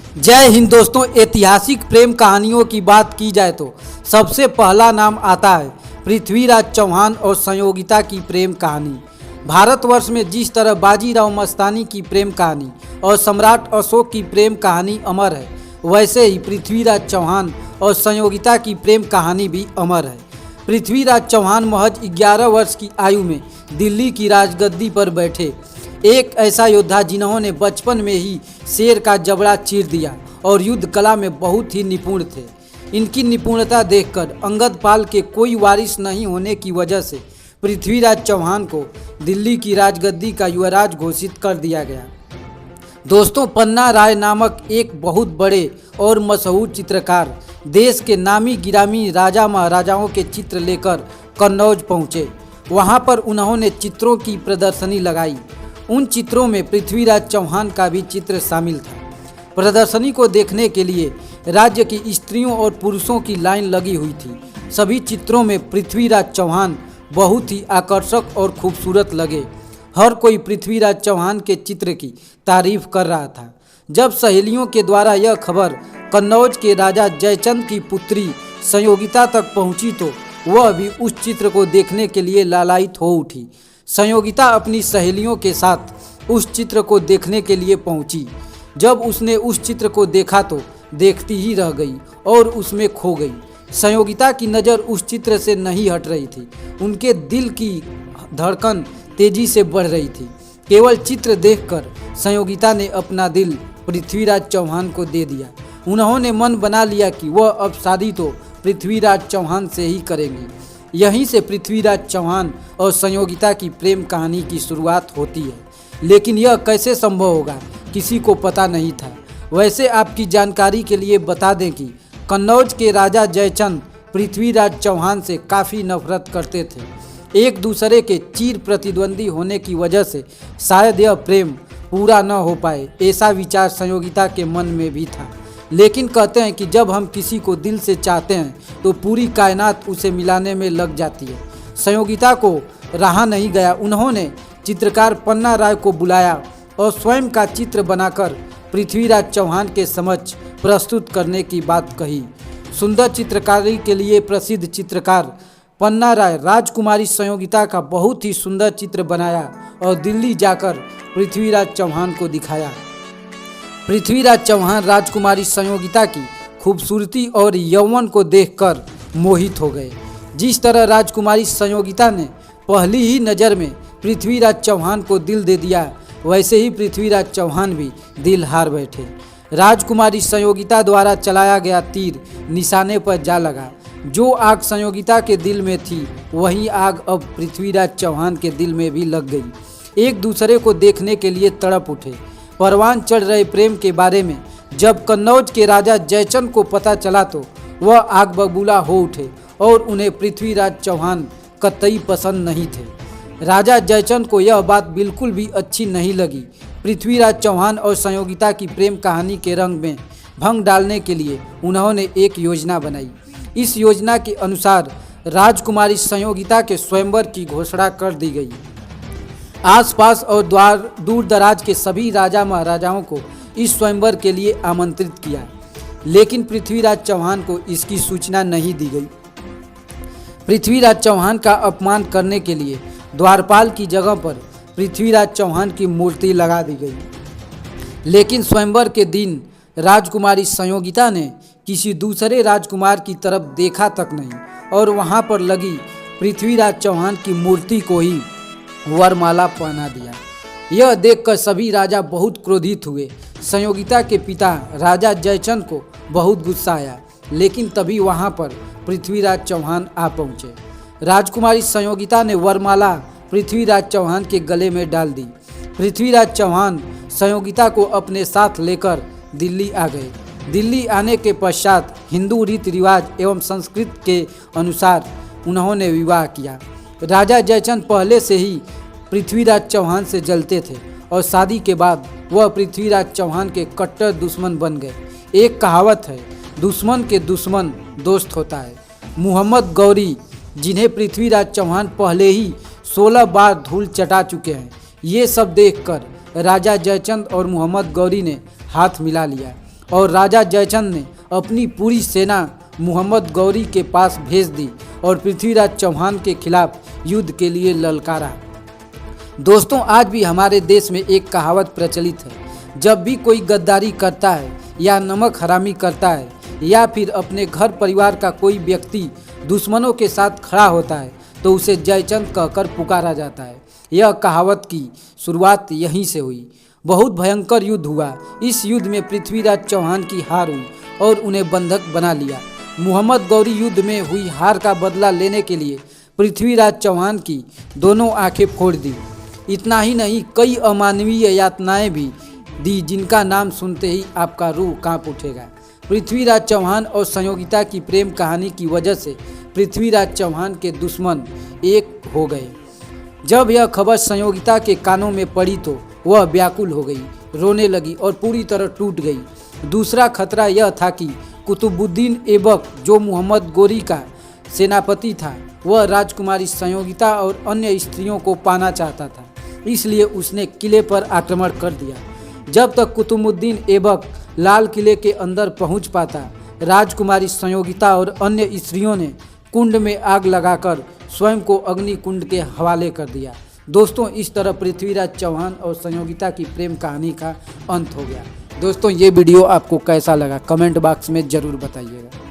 जय हिंद दोस्तों। ऐतिहासिक प्रेम कहानियों की बात की जाए तो सबसे पहला नाम आता है पृथ्वीराज चौहान और संयोगिता की प्रेम कहानी। भारतवर्ष में जिस तरह बाजीराव मस्तानी की प्रेम कहानी और सम्राट अशोक की प्रेम कहानी अमर है, वैसे ही पृथ्वीराज चौहान और संयोगिता की प्रेम कहानी भी अमर है। पृथ्वीराज चौहान महज 11 वर्ष की आयु में दिल्ली की राजगद्दी पर बैठे, एक ऐसा योद्धा जिन्होंने बचपन में ही शेर का जबड़ा चीर दिया और युद्ध कला में बहुत ही निपुण थे। इनकी निपुणता देखकर अंगद पाल के कोई वारिस नहीं होने की वजह से पृथ्वीराज चौहान को दिल्ली की राजगद्दी का युवराज घोषित कर दिया गया। दोस्तों, पन्ना राय नामक एक बहुत बड़े और मशहूर चित्रकार देश के नामी गिरामी राजा महाराजाओं के चित्र लेकर कन्नौज पहुँचे। वहाँ पर उन्होंने चित्रों की प्रदर्शनी लगाई। उन चित्रों में पृथ्वीराज चौहान का भी चित्र शामिल था। प्रदर्शनी को देखने के लिए राज्य की स्त्रियों और पुरुषों की लाइन लगी हुई थी। सभी चित्रों में पृथ्वीराज चौहान बहुत ही आकर्षक और खूबसूरत लगे। हर कोई पृथ्वीराज चौहान के चित्र की तारीफ कर रहा था। जब सहेलियों के द्वारा यह खबर कन्नौज के राजा जयचंद की पुत्री संयोगिता तक पहुंची तो वह भी उस चित्र को देखने के लिए लालायित हो उठी। संयोगिता अपनी सहेलियों के साथ उस चित्र को देखने के लिए पहुंची। जब उसने उस चित्र को देखा तो देखती ही रह गई और उसमें खो गई। संयोगिता की नज़र उस चित्र से नहीं हट रही थी। उनके दिल की धड़कन तेजी से बढ़ रही थी। केवल चित्र देखकर संयोगिता ने अपना दिल पृथ्वीराज चौहान को दे दिया। उन्होंने मन बना लिया कि वह अब शादी तो पृथ्वीराज चौहान से ही करेंगी। यहीं से पृथ्वीराज चौहान और संयोगिता की प्रेम कहानी की शुरुआत होती है। लेकिन यह कैसे संभव होगा, किसी को पता नहीं था। वैसे आपकी जानकारी के लिए बता दें कि कन्नौज के राजा जयचंद पृथ्वीराज चौहान से काफ़ी नफरत करते थे। एक दूसरे के चीर प्रतिद्वंदी होने की वजह से शायद यह प्रेम पूरा न हो पाए, ऐसा विचार संयोगिता के मन में भी था। लेकिन कहते हैं कि जब हम किसी को दिल से चाहते हैं तो पूरी कायनात उसे मिलाने में लग जाती है। संयोगिता को रहा नहीं गया। उन्होंने चित्रकार पन्ना राय को बुलाया और स्वयं का चित्र बनाकर पृथ्वीराज चौहान के समक्ष प्रस्तुत करने की बात कही। सुंदर चित्रकारी के लिए प्रसिद्ध चित्रकार पन्ना राय राजकुमारी संयोगिता का बहुत ही सुंदर चित्र बनाया और दिल्ली जाकर पृथ्वीराज चौहान को दिखाया। पृथ्वीराज चौहान राजकुमारी संयोगिता की खूबसूरती और यौवन को देखकर मोहित हो गए। जिस तरह राजकुमारी संयोगिता ने पहली ही नज़र में पृथ्वीराज चौहान को दिल दे दिया, वैसे ही पृथ्वीराज चौहान भी दिल हार बैठे। राजकुमारी संयोगिता द्वारा चलाया गया तीर निशाने पर जा लगा। जो आग संयोगिता के दिल में थी, वही आग अब पृथ्वीराज चौहान के दिल में भी लग गई। एक दूसरे को देखने के लिए तड़प उठे। परवान चढ़ रहे प्रेम के बारे में जब कन्नौज के राजा जयचंद को पता चला तो वह आग बबूला हो उठे और उन्हें पृथ्वीराज चौहान कतई पसंद नहीं थे। राजा जयचंद को यह बात बिल्कुल भी अच्छी नहीं लगी। पृथ्वीराज चौहान और संयोगिता की प्रेम कहानी के रंग में भंग डालने के लिए उन्होंने एक योजना बनाई। इस योजना के अनुसार राजकुमारी संयोगिता के स्वयंवर की घोषणा कर दी गई। आसपास और दूर दराज के सभी राजा महाराजाओं को इस स्वयंवर के लिए आमंत्रित किया, लेकिन पृथ्वीराज चौहान को इसकी सूचना नहीं दी गई। पृथ्वीराज चौहान का अपमान करने के लिए द्वारपाल की जगह पर पृथ्वीराज चौहान की मूर्ति लगा दी गई। लेकिन स्वयंवर के दिन राजकुमारी संयोगिता ने किसी दूसरे राजकुमार की तरफ देखा तक नहीं और वहां पर लगी पृथ्वीराज चौहान की मूर्ति को ही वरमाला पहना दिया। यह देखकर सभी राजा बहुत क्रोधित हुए। संयोगिता के पिता राजा जयचंद को बहुत गुस्सा आया, लेकिन तभी वहां पर पृथ्वीराज चौहान आ पहुंचे। राजकुमारी संयोगिता ने वरमाला पृथ्वीराज चौहान के गले में डाल दी। पृथ्वीराज चौहान संयोगिता को अपने साथ लेकर दिल्ली आ गए। दिल्ली आने के पश्चात हिंदू रीति रिवाज एवं संस्कृत के अनुसार उन्होंने विवाह किया। राजा जयचंद पहले से ही पृथ्वीराज चौहान से जलते थे और शादी के बाद वह पृथ्वीराज चौहान के कट्टर दुश्मन बन गए। एक कहावत है, दुश्मन के दुश्मन दोस्त होता है। मोहम्मद गौरी, जिन्हें पृथ्वीराज चौहान पहले ही 16 बार धूल चटा चुके हैं, ये सब देखकर राजा जयचंद और मोहम्मद गौरी ने हाथ मिला लिया और राजा जयचंद ने अपनी पूरी सेना मोहम्मद गौरी के पास भेज दी और पृथ्वीराज चौहान के खिलाफ युद्ध के लिए ललकारा। दोस्तों, आज भी हमारे देश में एक कहावत प्रचलित है, जब भी कोई गद्दारी करता है या नमक हरामी करता है या फिर अपने घर परिवार का कोई व्यक्ति दुश्मनों के साथ खड़ा होता है तो उसे जयचंद कहकर पुकारा जाता है। यह कहावत की शुरुआत यहीं से हुई। बहुत भयंकर युद्ध हुआ। इस युद्ध में पृथ्वीराज चौहान की हार हुई और उन्हें बंधक बना लिया। मोहम्मद गौरी युद्ध में हुई हार का बदला लेने के लिए पृथ्वीराज चौहान की दोनों आंखें फोड़ दी। इतना ही नहीं, कई अमानवीय यातनाएं भी दी जिनका नाम सुनते ही आपका रूह कांप उठेगा। पृथ्वीराज चौहान और संयोगिता की प्रेम कहानी की वजह से पृथ्वीराज चौहान के दुश्मन एक हो गए। जब यह खबर संयोगिता के कानों में पड़ी तो वह व्याकुल हो गई, रोने लगी और पूरी तरह टूट गई। दूसरा खतरा यह था कि कुतुबुद्दीन ऐबक, जो मोहम्मद गौरी का सेनापति था, वह राजकुमारी संयोगिता और अन्य स्त्रियों को पाना चाहता था, इसलिए उसने किले पर आक्रमण कर दिया। जब तक कुतुबुद्दीन ऐबक लाल किले के अंदर पहुंच पाता, राजकुमारी संयोगिता और अन्य स्त्रियों ने कुंड में आग लगाकर स्वयं को अग्नि कुंड के हवाले कर दिया। दोस्तों, इस तरह पृथ्वीराज चौहान और संयोगिता की प्रेम कहानी का अंत हो गया। दोस्तों, ये वीडियो आपको कैसा लगा कमेंट बॉक्स में ज़रूर बताइएगा।